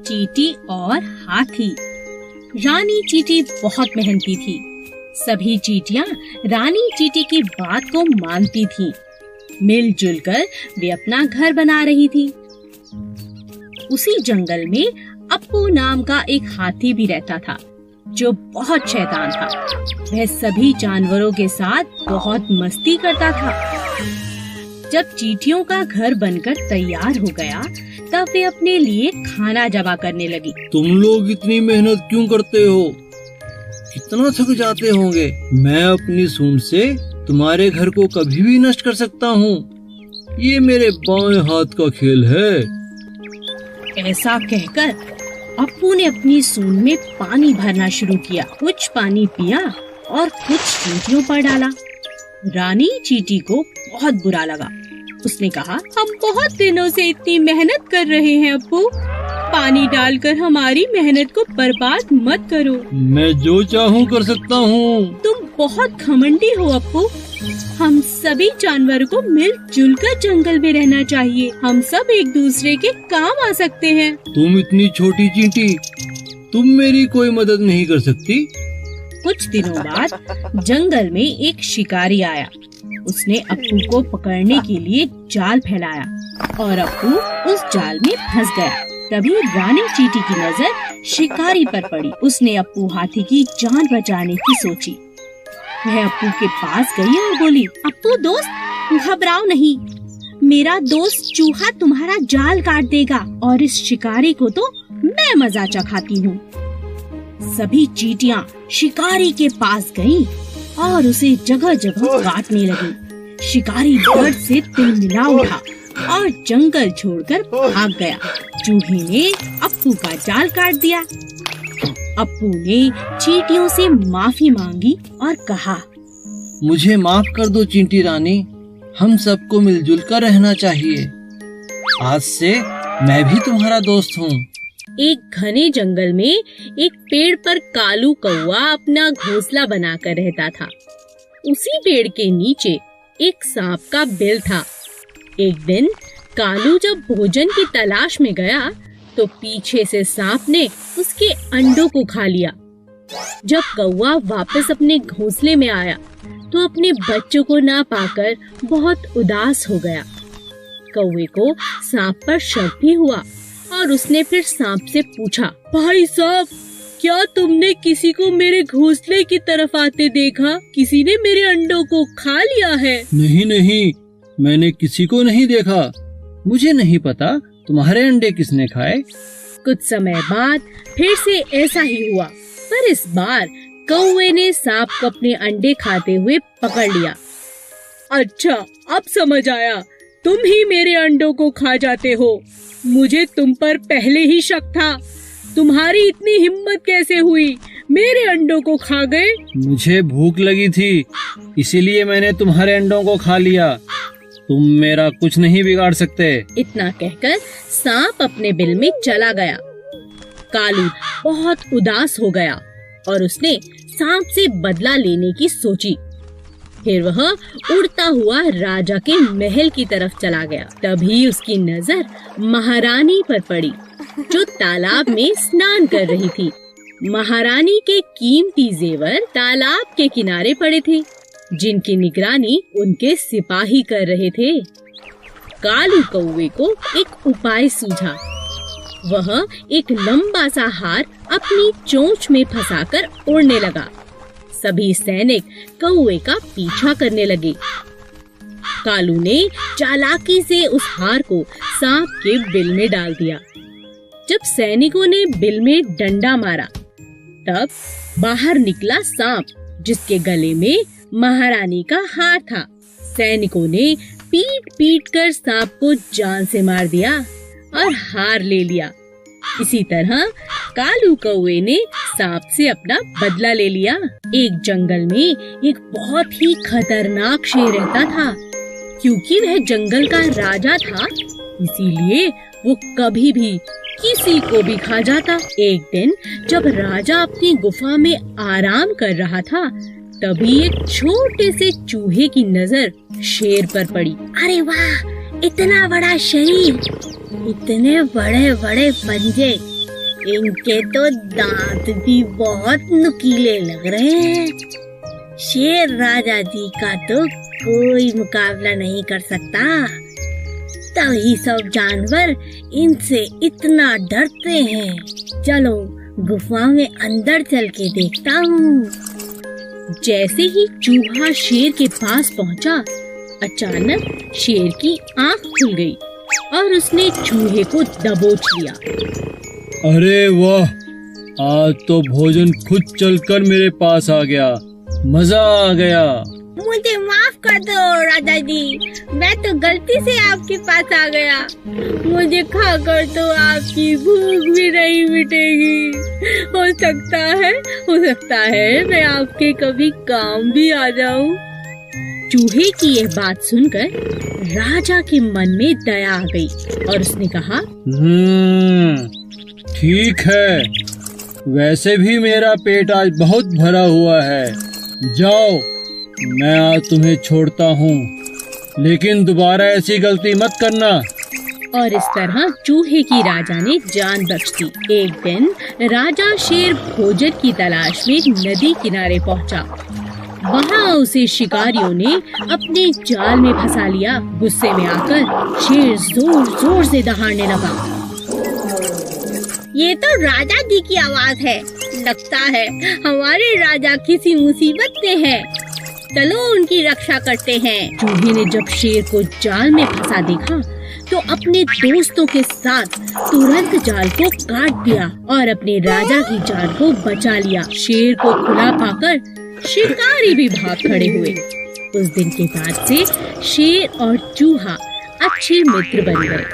चींटी और हाथी। रानी चींटी बहुत मेहनती थी। सभी चींटियां रानी चींटी की बात को मानती थीं। मिलजुल कर वे अपना घर बना रही थी। उसी जंगल में अप्पू नाम का एक हाथी भी रहता था, जो बहुत शैतान था। वह सभी जानवरों के साथ बहुत मस्ती करता था। जब चींटियों का घर बनकर तैयार हो गया, तब वे अपने लिए खाना जमा करने लगी। तुम लोग इतनी मेहनत क्यों करते हो? कितना थक जाते होंगे। मैं अपनी सूंड से तुम्हारे घर को कभी भी नष्ट कर सकता हूँ। ये मेरे बाएं हाथ का खेल है। ऐसा कहकर अप्पू ने अपनी सूंड में पानी भरना शुरू किया। कुछ पानी पिया और कुछ चींटियों पर डाला। रानी चींटी को बहुत बुरा लगा। उसने कहा, हम बहुत दिनों से इतनी मेहनत कर रहे हैं अप्पू, पानी डालकर हमारी मेहनत को बर्बाद मत करो। मैं जो चाहूँ कर सकता हूँ। तुम बहुत घमंडी हो अप्पू। हम सभी जानवरों को मिलजुल कर जंगल में रहना चाहिए। हम सब एक दूसरे के काम आ सकते हैं। तुम इतनी छोटी चींटी, तुम मेरी कोई मदद नहीं कर सकती। कुछ दिनों बाद जंगल में एक शिकारी आया। उसने अप्पू को पकड़ने के लिए जाल फैलाया और अप्पू उस जाल में फंस गया। तभी रानी चींटी की नजर शिकारी पर पड़ी। उसने अप्पू हाथी की जान बचाने की सोची। वह अप्पू के पास गई और बोली, अप्पू दोस्त, घबराओ नहीं। मेरा दोस्त चूहा तुम्हारा जाल काट देगा और इस शिकारी को तो मैं मजा चखाती हूँ। सभी चींटियां शिकारी के पास गईं और उसे जगह जगह काटने लगी। शिकारी डर से तिलमिला उठा और जंगल छोड़कर भाग गया। चूहे ने अप्पू का जाल काट दिया। अप्पू ने चींटियों से माफी मांगी और कहा, मुझे माफ कर दो चींटी रानी, हम सबको मिलजुल कर रहना चाहिए। आज से मैं भी तुम्हारा दोस्त हूँ। एक घने जंगल में एक पेड़ पर कालू कौवा अपना घोंसला बनाकर रहता था। उसी पेड़ के नीचे एक सांप का बिल था। एक दिन कालू जब भोजन की तलाश में गया, तो पीछे से सांप ने उसके अंडों को खा लिया। जब कौवा वापस अपने घोंसले में आया, तो अपने बच्चों को ना पाकर बहुत उदास हो गया। कौवे को सांप पर शक भी हुआ और उसने फिर सांप से पूछा, भाई सांप, क्या तुमने किसी को मेरे घोंसले की तरफ आते देखा? किसी ने मेरे अंडों को खा लिया है? नहीं नहीं, मैंने किसी को नहीं देखा। मुझे नहीं पता तुम्हारे अंडे किसने खाए। कुछ समय बाद फिर से ऐसा ही हुआ, पर इस बार कौवे ने सांप को अपने अंडे खाते हुए पकड़ लिया। अच्छा, अब समझ आया, तुम ही मेरे अंडों को खा जाते हो। मुझे तुम पर पहले ही शक था। तुम्हारी इतनी हिम्मत कैसे हुई? मेरे अंडों को खा गए। मुझे भूख लगी थी, इसीलिए मैंने तुम्हारे अंडों को खा लिया। तुम मेरा कुछ नहीं बिगाड़ सकते। इतना कहकर सांप अपने बिल में चला गया। कालू बहुत उदास हो गया और उसने सांप से बदला लेने की सोची। फिर वह उड़ता हुआ राजा के महल की तरफ चला गया। तभी उसकी नजर महारानी पर पड़ी, जो तालाब में स्नान कर रही थी। महारानी के कीमती जेवर तालाब के किनारे पड़े थे, जिनकी निगरानी उनके सिपाही कर रहे थे। कालू कौवे को एक उपाय सूझा। वह एक लंबा सा हार अपनी चोंच में फंसाकर उड़ने लगा। सभी सैनिक कौवे का पीछा करने लगे। कालू ने चालाकी से उस हार को सांप के बिल में डाल दिया। जब सैनिकों ने बिल में डंडा मारा, तब बाहर निकला सांप, जिसके गले में महारानी का हार था। सैनिकों ने पीट पीट कर सांप को जान से मार दिया और हार ले लिया। इसी तरह कालू कौवे ने सांप से अपना बदला ले लिया। एक जंगल में एक बहुत ही खतरनाक शेर रहता था। क्योंकि वह जंगल का राजा था, इसीलिए वो कभी भी किसी को भी खा जाता। एक दिन जब राजा अपनी गुफा में आराम कर रहा था, तभी एक छोटे से चूहे की नजर शेर पर पड़ी। अरे वाह, इतना बड़ा शरीर, इतने बड़े बड़े पंजे, इनके तो दांत भी बहुत नुकीले लग रहे हैं। शेर राजा जी का तो कोई मुकाबला नहीं कर सकता। तभी सब जानवर इनसे इतना डरते हैं। चलो गुफा में अंदर चल के देखता हूँ। जैसे ही चूहा शेर के पास पहुँचा, अचानक शेर की आँख खुल गई और उसने चूहे को दबोच लिया। अरे वाह, आज तो भोजन खुद चलकर मेरे पास आ गया, मजा आ गया। मुझे माफ कर दो राजा जी, मैं तो गलती से आपके पास आ गया। मुझे खाकर तो आपकी भूख भी नहीं मिटेगी। हो सकता है मैं आपके कभी काम भी आ जाऊं। चूहे की यह बात सुनकर राजा के मन में दया आ गई और उसने कहा, ठीक है, वैसे भी मेरा पेट आज बहुत भरा हुआ है। जाओ, मैं आज तुम्हें छोड़ता हूँ, लेकिन दोबारा ऐसी गलती मत करना। और इस तरह चूहे की राजा ने जान बख्श दी। एक दिन राजा शेर भोजन की तलाश में नदी किनारे पहुँचा। वहाँ उसे शिकारियों ने अपने जाल में फंसा लिया। गुस्से में आकर शेर जोर जोर से दहाड़ने लगा। ये तो राजा जी की आवाज है। लगता है हमारे राजा किसी मुसीबत में है। चलो उनकी रक्षा करते हैं। चूहे ने जब शेर को जाल में फंसा देखा तो अपने दोस्तों के साथ तुरंत जाल को काट दिया और अपने राजा की जान को बचा लिया। शेर को खुला पाकर शिकारी भी भाग खड़े हुए। उस दिन के बाद से शेर और चूहा अच्छे मित्र बन गए।